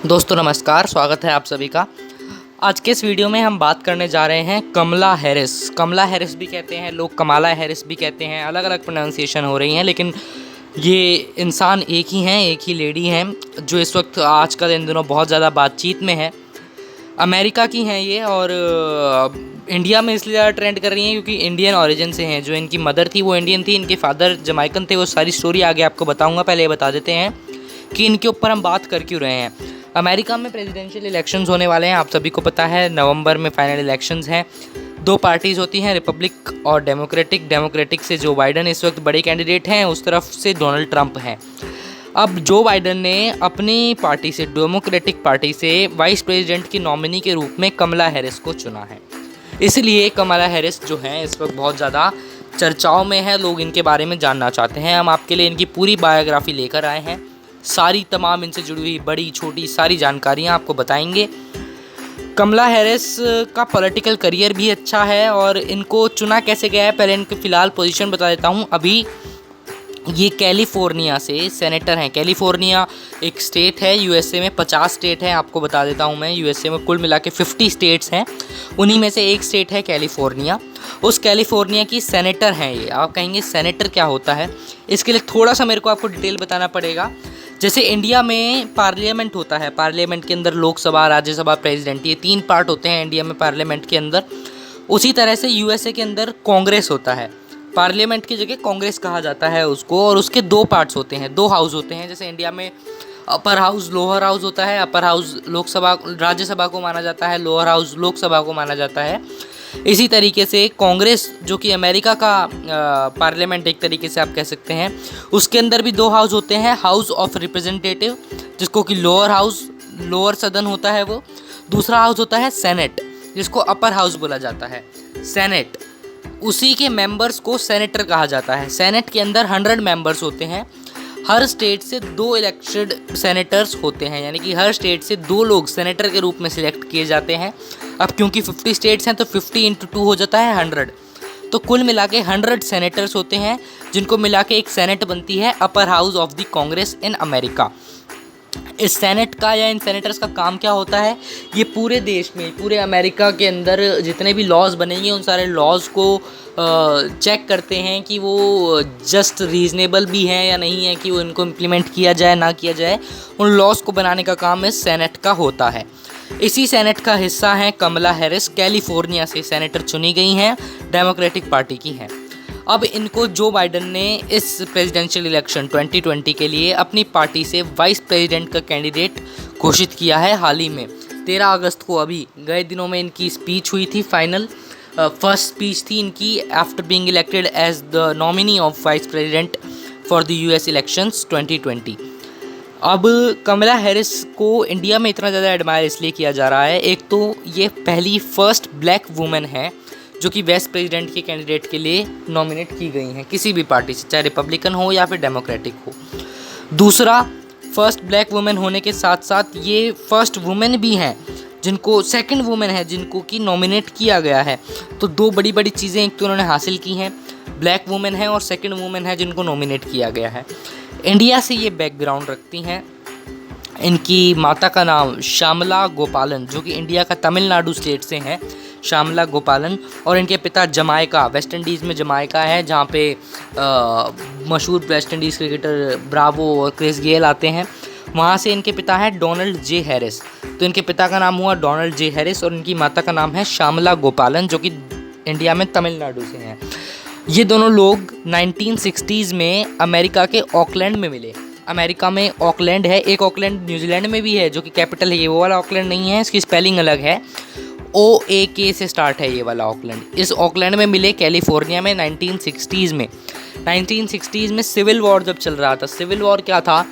दोस्तों नमस्कार, स्वागत है आप सभी का। आज के इस वीडियो में हम बात करने जा रहे हैं कमला हैरिस। कमला हैरिस भी कहते हैं लोग, कमाला हैरिस भी कहते हैं, अलग अलग प्रोनाउंसिएशन हो रही हैं, लेकिन ये इंसान एक ही हैं, एक ही लेडी हैं जो इस वक्त आजकल इन दिनों बहुत ज़्यादा बातचीत में है। अमेरिका की हैं ये, और इंडिया में इसलिए ज़्यादा ट्रेंड कर रही हैं क्योंकि इंडियन ओरिजिन से हैं। जो इनकी मदर थी वो इंडियन थी, इनके फादर जमाइकन थे। वो सारी स्टोरी आगे आपको बताऊँगा, पहले ये बता देते हैं कि इनके ऊपर हम बात कर क्यों रहे हैं। अमेरिका में प्रेसिडेंशियल इलेक्शंस होने वाले हैं, आप सभी को पता है। नवंबर में फाइनल इलेक्शंस हैं। दो पार्टीज़ होती हैं, रिपब्लिक और डेमोक्रेटिक। डेमोक्रेटिक से जो बाइडन इस वक्त बड़े कैंडिडेट हैं, उस तरफ से डोनाल्ड ट्रंप हैं। अब जो बाइडन ने अपनी पार्टी से, डेमोक्रेटिक पार्टी से, वाइस प्रेसिडेंट की नॉमिनी के रूप में कमला हैरिस को चुना है। इसलिए कमला हैरिस जो हैं इस वक्त बहुत ज़्यादा चर्चाओं में है। लोग इनके बारे में जानना चाहते हैं। हम आपके लिए इनकी पूरी बायोग्राफी लेकर आए हैं। सारी तमाम इनसे जुड़ी हुई बड़ी छोटी सारी जानकारियाँ आपको बताएंगे। कमला हैरिस का पॉलिटिकल करियर भी अच्छा है, और इनको चुना कैसे गया है पहले इनकी फ़िलहाल पोजीशन बता देता हूँ। अभी ये कैलिफोर्निया से सेनेटर हैं। कैलिफोर्निया एक स्टेट है यूएसए में, 50 स्टेट हैं, आपको बता देता हूँ मैं। यूएसए में कुल मिला के 50 स्टेट्स हैं, उन्हीं में से एक स्टेट है कैलिफोर्निया। उस कैलिफोर्निया की सेनेटर हैं ये। आप कहेंगे सेनेटर क्या होता है, इसके लिए थोड़ा सा मेरे को आपको डिटेल बताना पड़ेगा। जैसे इंडिया में पार्लियामेंट होता है, पार्लियामेंट के अंदर लोकसभा, राज्यसभा, प्रेसिडेंट, ये 3 पार्ट होते हैं इंडिया में पार्लियामेंट के अंदर। उसी तरह से यूएसए के अंदर कांग्रेस होता है। पार्लियामेंट की जगह कांग्रेस कहा जाता है उसको, और उसके 2 पार्ट्स होते हैं, 2 हाउस होते हैं। जैसे इंडिया में अपर हाउस, लोअर हाउस होता है। अपर हाउस लोकसभा, राज्यसभा को माना जाता है, लोअर हाउस लोकसभा को माना जाता है। इसी तरीके से कांग्रेस, जो कि अमेरिका का पार्लियामेंट एक तरीके से आप कह सकते हैं, उसके अंदर भी 2 हाउस होते हैं। हाउस ऑफ रिप्रेजेंटेटिव, जिसको कि लोअर हाउस, लोअर सदन होता है वो। दूसरा हाउस होता है सेनेट, जिसको अपर हाउस बोला जाता है। सेनेट, उसी के मेंबर्स को सेनेटर कहा जाता है। सेनेट के अंदर 100 मेंबर्स होते हैं। हर स्टेट से 2 इलेक्टेड सेनेटर्स होते हैं, यानी कि हर स्टेट से 2 लोग सेनेटर के रूप में सिलेक्ट किए जाते हैं। अब क्योंकि 50 स्टेट्स हैं तो 50 × 2 हो जाता है 100। तो कुल मिला के 100 सेनेटर्स होते हैं, जिनको मिला के एक सेनेट बनती है, upper house of the Congress in America. इस सेनेट का या इन सेनेटर्स का काम क्या होता है, ये पूरे देश में, पूरे अमेरिका के अंदर जितने भी लॉज बनेंगे उन सारे लॉज को चेक करते हैं कि वो जस्ट रीज़नेबल भी हैं या नहीं है, कि वो इनको इम्प्लीमेंट किया जाए ना किया जाए। उन लॉज को बनाने का काम इस सेनेट का होता है। इसी सेनेट का हिस्सा हैं कमला हैरिस। कैलिफोर्निया से सेनेटर चुनी गई हैं, डेमोक्रेटिक पार्टी की हैं। अब इनको जो बाइडन ने इस प्रेसिडेंशियल इलेक्शन 2020 के लिए अपनी पार्टी से वाइस प्रेसिडेंट का कैंडिडेट घोषित किया है हाल ही में। 13 अगस्त को अभी गए दिनों में इनकी स्पीच हुई थी। फाइनल फर्स्ट स्पीच थी इनकी after being elected as the nominee of vice president for the US elections 2020। अब कमला हैरिस को इंडिया में इतना ज़्यादा एडमायर इसलिए किया जा रहा है, एक तो ये पहली फर्स्ट ब्लैक वुमेन है जो कि वाइस प्रेसिडेंट के कैंडिडेट के लिए नॉमिनेट की गई हैं किसी भी पार्टी से, चाहे रिपब्लिकन हो या फिर डेमोक्रेटिक हो। दूसरा, फर्स्ट ब्लैक वुमेन होने के साथ साथ ये फर्स्ट वुमेन भी हैं जिनको, सेकंड वुमेन है जिनको कि नॉमिनेट किया गया है। तो 2 बड़ी बड़ी चीज़ें एक तो उन्होंने हासिल की हैं, ब्लैक वुमेन है और सेकंड वुमेन है जिनको नॉमिनेट किया गया है। इंडिया से ये बैकग्राउंड रखती हैं। इनकी माता का नाम श्यामला गोपालन, जो कि इंडिया का तमिलनाडु स्टेट से हैं, श्यामला गोपालन। और इनके पिता जमाइका, वेस्ट इंडीज़ में जमाइका है, जहाँ पे मशहूर वेस्ट इंडीज़ क्रिकेटर ब्रावो और क्रिस गेल आते हैं। वहाँ से इनके पिता हैं डोनाल्ड जे हैरिस। तो इनके पिता का नाम हुआ डोनाल्ड जे हैरिस और इनकी माता का नाम है श्यामला गोपालन, जो कि इंडिया में तमिलनाडु से हैं। ये दोनों लोग 1960s में अमेरिका के ऑकलैंड में मिले। अमेरिका में ऑकलैंड है, एक ऑकलैंड न्यूजीलैंड में भी है जो कि कैपिटल है। ये वो वाला ऑकलैंड नहीं है, इसकी स्पेलिंग अलग है, OAK से स्टार्ट है ये वाला ऑकलैंड। इस ऑकलैंड में मिले कैलिफोर्निया में 1960s में। 1960s में सिविल वॉर जब चल रहा था। सिविल वॉर क्या था,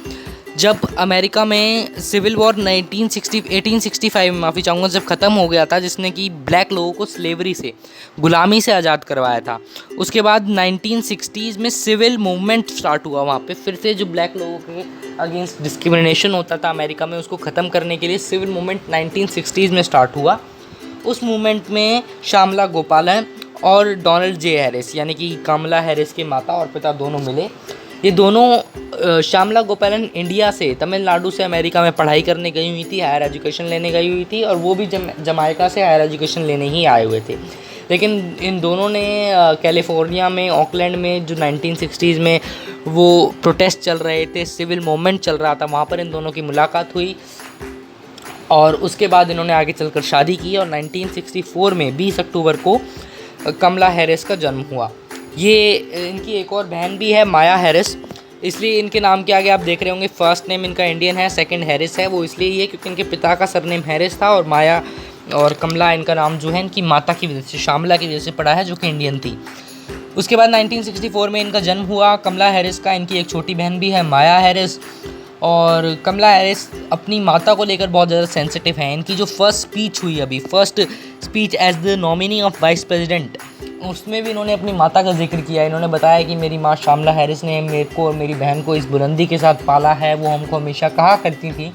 जब अमेरिका में सिविल वॉर 1865 में, माफ़ी चाहूँगा, जब ख़त्म हो गया था, जिसने कि ब्लैक लोगों को स्लेवरी से, गुलामी से आज़ाद करवाया था। उसके बाद 1960s में सिविल मूवमेंट स्टार्ट हुआ वहाँ पे, फिर से जो ब्लैक लोगों के अगेंस्ट डिस्क्रिमिनेशन होता था अमेरिका में, उसको ख़त्म करने के लिए सिविल मूवमेंट 1960s में स्टार्ट हुआ। उस मूवमेंट में श्यामला गोपालन और डोनाल्ड जे हैरिस, यानी कि कमला हैरिस के माता और पिता दोनों मिले। ये दोनों श्यामला गोपालन इंडिया से, तमिलनाडु से अमेरिका में पढ़ाई करने गई हुई थी, हायर एजुकेशन लेने गई हुई थी, और वो भी जमाइका से हायर एजुकेशन लेने ही आए हुए थे। लेकिन इन दोनों ने कैलिफोर्निया में, ऑकलैंड में, जो 1960s में वो प्रोटेस्ट चल रहे थे, सिविल मूवमेंट चल रहा था, वहाँ पर इन दोनों की मुलाकात हुई और उसके बाद इन्होंने आगे चलकर शादी की और 1964 में 20 अक्टूबर को कमला हैरिस का जन्म हुआ। ये इनकी एक और बहन भी है, माया हैरिस, इसलिए इनके नाम के आगे आप देख रहे होंगे फर्स्ट नेम इनका इंडियन है, सेकंड हैरिस है। वो इसलिए ये क्योंकि इनके पिता का सरनेम हैरिस था और माया और कमला इनका नाम जो है इनकी माता की वजह से, श्यामला की वजह से पड़ा है, जो कि इंडियन थी। उसके बाद 1964 में इनका जन्म हुआ कमला हैरिस का। इनकी एक छोटी बहन भी है, माया हैरिस। और कमला हैरिस अपनी माता को लेकर बहुत ज़्यादा सेंसिटिव है। इनकी जो फर्स्ट स्पीच हुई अभी, first speech as the nominee of vice president, उसमें भी इन्होंने अपनी माता का जिक्र किया। इन्होंने बताया कि मेरी माँ श्यामला हैरिस ने मेरे को और मेरी बहन को इस बुलंदी के साथ पाला है। वो हमको हमेशा कहा करती थी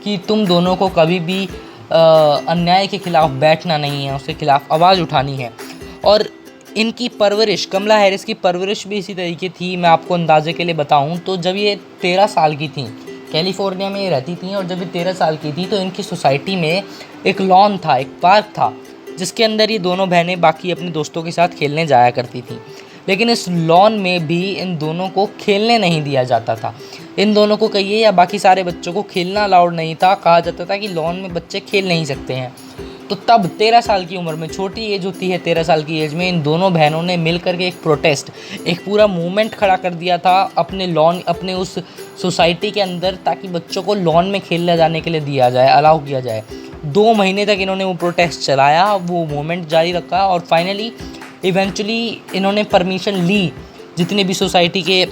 कि तुम दोनों को कभी भी अन्याय के खिलाफ बैठना नहीं है, उसके खिलाफ आवाज़ उठानी है। और इनकी परवरिश, कमला हैरिस की परवरिश भी इसी तरीके थी। मैं आपको अंदाजे के लिए बताऊं तो जब ये 13 साल की थी, कैलिफोर्निया में ये रहती थी, और जब ये 13 साल की थी तो इनकी सोसाइटी में एक लॉन था, एक पार्क था, जिसके अंदर ये दोनों बहनें बाकी अपने दोस्तों के साथ खेलने जाया करती थी। लेकिन इस लॉन में भी इन दोनों को खेलने नहीं दिया जाता था। इन दोनों को कहिए या बाकी सारे बच्चों को खेलना अलाउड नहीं था। कहा जाता था कि लॉन में बच्चे खेल नहीं सकते हैं। तो तब 13 साल की उम्र में, छोटी एज होती है 13 साल की एज में, इन दोनों बहनों ने मिल करके एक प्रोटेस्ट, एक पूरा मूवमेंट खड़ा कर दिया था अपने लॉन, अपने उस सोसाइटी के अंदर, ताकि बच्चों को लॉन में खेलने जाने के लिए दिया जाए, अलाउ किया जाए। 2 महीने तक इन्होंने वो प्रोटेस्ट चलाया, वो मूवमेंट जारी रखा और फाइनली इवेंचुअली इन्होंने परमिशन ली जितने भी सोसाइटी के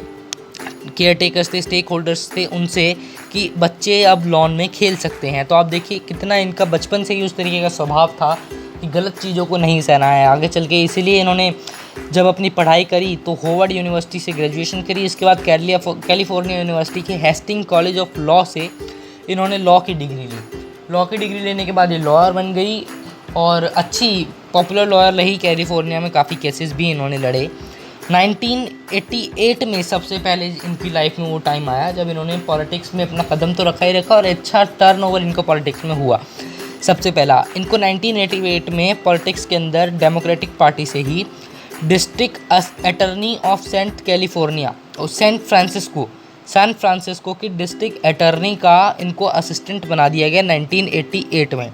केयर टेकर्स थे, स्टेक होल्डर्स थे, उनसे, कि बच्चे अब लॉन में खेल सकते हैं। तो आप देखिए कितना इनका बचपन से ही उस तरीके का स्वभाव था कि गलत चीज़ों को नहीं सहना है आगे चल के। इसीलिए इन्होंने जब अपनी पढ़ाई करी तो होवर्ड यूनिवर्सिटी से ग्रेजुएशन करी। इसके बाद कैलिफोर्निया यूनिवर्सिटी के हेस्टिंग कॉलेज ऑफ लॉ से इन्होंने लॉ की डिग्री ली। लॉ की डिग्री लेने के बाद ये लॉयर बन गई और अच्छी पॉपुलर लॉयर रही। कैलिफोर्निया में काफ़ी केसेस भी इन्होंने लड़े। 1988 में सबसे पहले इनकी लाइफ में वो टाइम आया जब इन्होंने पॉलिटिक्स में अपना कदम तो रखा ही रखा और अच्छा टर्नओवर इनको पॉलिटिक्स में हुआ। सबसे पहला इनको 1988 में पॉलिटिक्स के अंदर डेमोक्रेटिक पार्टी से ही district attorney of saint California और सैन फ्रांसिस्को की डिस्ट्रिक्ट अटर्नी का इनको असिस्टेंट बना दिया गया 1988 में।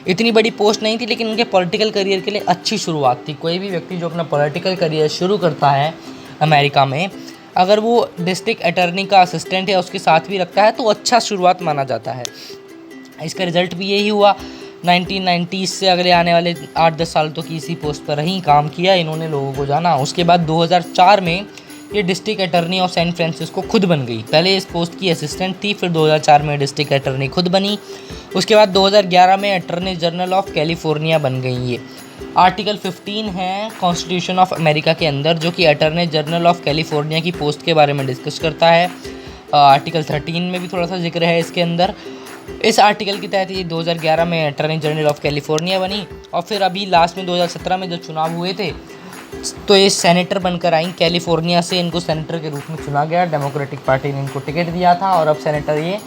इतनी बड़ी पोस्ट नहीं थी, लेकिन उनके पॉलिटिकल करियर के लिए अच्छी शुरुआत थी। कोई भी व्यक्ति जो अपना पॉलिटिकल करियर शुरू करता है अमेरिका में, अगर वो डिस्ट्रिक्ट अटर्नी का असिस्टेंट है उसके साथ भी रखता है तो अच्छा शुरुआत माना जाता है। इसका रिजल्ट भी यही हुआ। 1990s से अगले आने वाले 8-10 साल तो इसी पोस्ट पर ही काम किया इन्होंने, लोगों को जाना। उसके बाद 2004 में ये district attorney of San Francisco खुद बन गई। पहले इस पोस्ट की असिस्टेंट थी, फिर 2004 में डिस्ट्रिक्ट अटर्नी खुद बनी। उसके बाद 2011 में अटर्नी जनरल ऑफ कैलिफोर्निया बन गई। ये आर्टिकल 15 है कॉन्स्टिट्यूशन ऑफ अमेरिका के अंदर, जो कि अटर्नी जनरल ऑफ कैलिफोर्निया की पोस्ट के बारे में डिस्कस करता है। आर्टिकल 13 में भी थोड़ा सा जिक्र है इसके अंदर। इस आर्टिकल के तहत ये 2011 में अटर्नी जनरल ऑफ कैलिफोर्निया बनी और फिर अभी लास्ट में 2017 में जब चुनाव हुए थे तो ये सेनेटर बनकर आई। कैलिफोर्निया से इनको सेनेटर के रूप में चुना गया। डेमोक्रेटिक पार्टी ने इनको टिकट दिया था और अब सेनेटर ये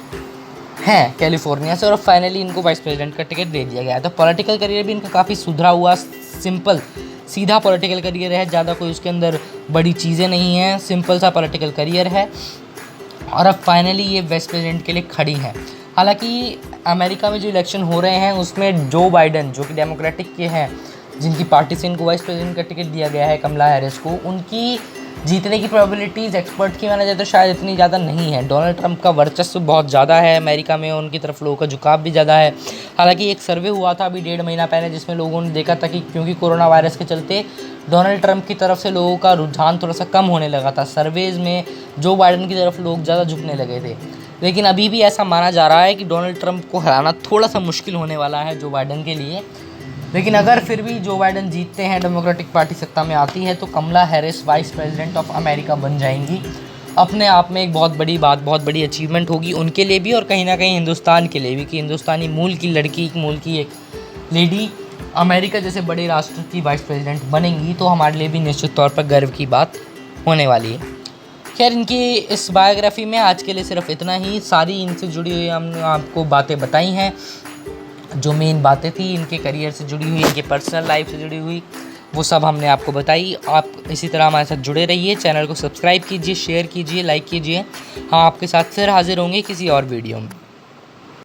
हैं कैलिफोर्निया से, और फाइनली इनको वाइस प्रेसिडेंट का टिकट दे दिया गया। तो पॉलिटिकल करियर भी इनका काफ़ी सुधरा हुआ, सिंपल सीधा पॉलिटिकल करियर है। ज़्यादा कोई उसके अंदर बड़ी चीज़ें नहीं हैं, सिंपल सा पॉलिटिकल करियर है और अब फाइनली ये वाइस प्रेसिडेंट के लिए खड़ी हैं। हालांकि अमेरिका में जो इलेक्शन हो रहे हैं उसमें जो बाइडन, जो कि डेमोक्रेटिक के हैं, जिनकी पार्टी से इनको वाइस प्रेसिडेंट का टिकट दिया गया है, कमला हैरिस को, उनकी जीतने की प्रोबेबिलिटीज़ एक्सपर्ट की माना जाए तो शायद इतनी ज़्यादा नहीं है। डोनाल्ड ट्रंप का वर्चस्व बहुत ज़्यादा है अमेरिका में, उनकी तरफ लोगों का झुकाव भी ज़्यादा है। हालांकि एक सर्वे हुआ था अभी 1.5 महीना पहले जिसमें लोगों ने देखा था कि क्योंकि कोरोना वायरस के चलते डोनाल्ड ट्रंप की तरफ से लोगों का रुझान थोड़ा सा कम होने लगा था। सर्वेज़ में जो बाइडन की तरफ लोग ज़्यादा झुकने लगे थे, लेकिन अभी भी ऐसा माना जा रहा है कि डोनाल्ड ट्रंप को हराना थोड़ा सा मुश्किल होने वाला है जो बाइडन के लिए। लेकिन अगर फिर भी जो बाइडन जीतते हैं, डेमोक्रेटिक पार्टी सत्ता में आती है, तो Kamala Harris vice president of America बन जाएंगी। अपने आप में एक बहुत बड़ी बात, बहुत बड़ी अचीवमेंट होगी उनके लिए भी और कहीं ना कहीं हिंदुस्तान के लिए भी, कि हिंदुस्तानी मूल की लड़की, मूल की एक लेडी अमेरिका जैसे बड़े राष्ट्र की वाइस प्रेसिडेंट बनेंगी, तो हमारे लिए भी निश्चित तौर पर गर्व की बात होने वाली है। खैर इनकी इस बायोग्राफी में आज के लिए सिर्फ इतना ही। सारी इनसे जुड़ी हुई हमने आपको बातें बताई हैं, जो मेन बातें थी इनके करियर से जुड़ी हुई, इनके पर्सनल लाइफ से जुड़ी हुई, वो सब हमने आपको बताई। आप इसी तरह हमारे साथ जुड़े रहिए, चैनल को सब्सक्राइब कीजिए, शेयर कीजिए, लाइक कीजिए। हम आपके साथ फिर हाजिर होंगे किसी और वीडियो में।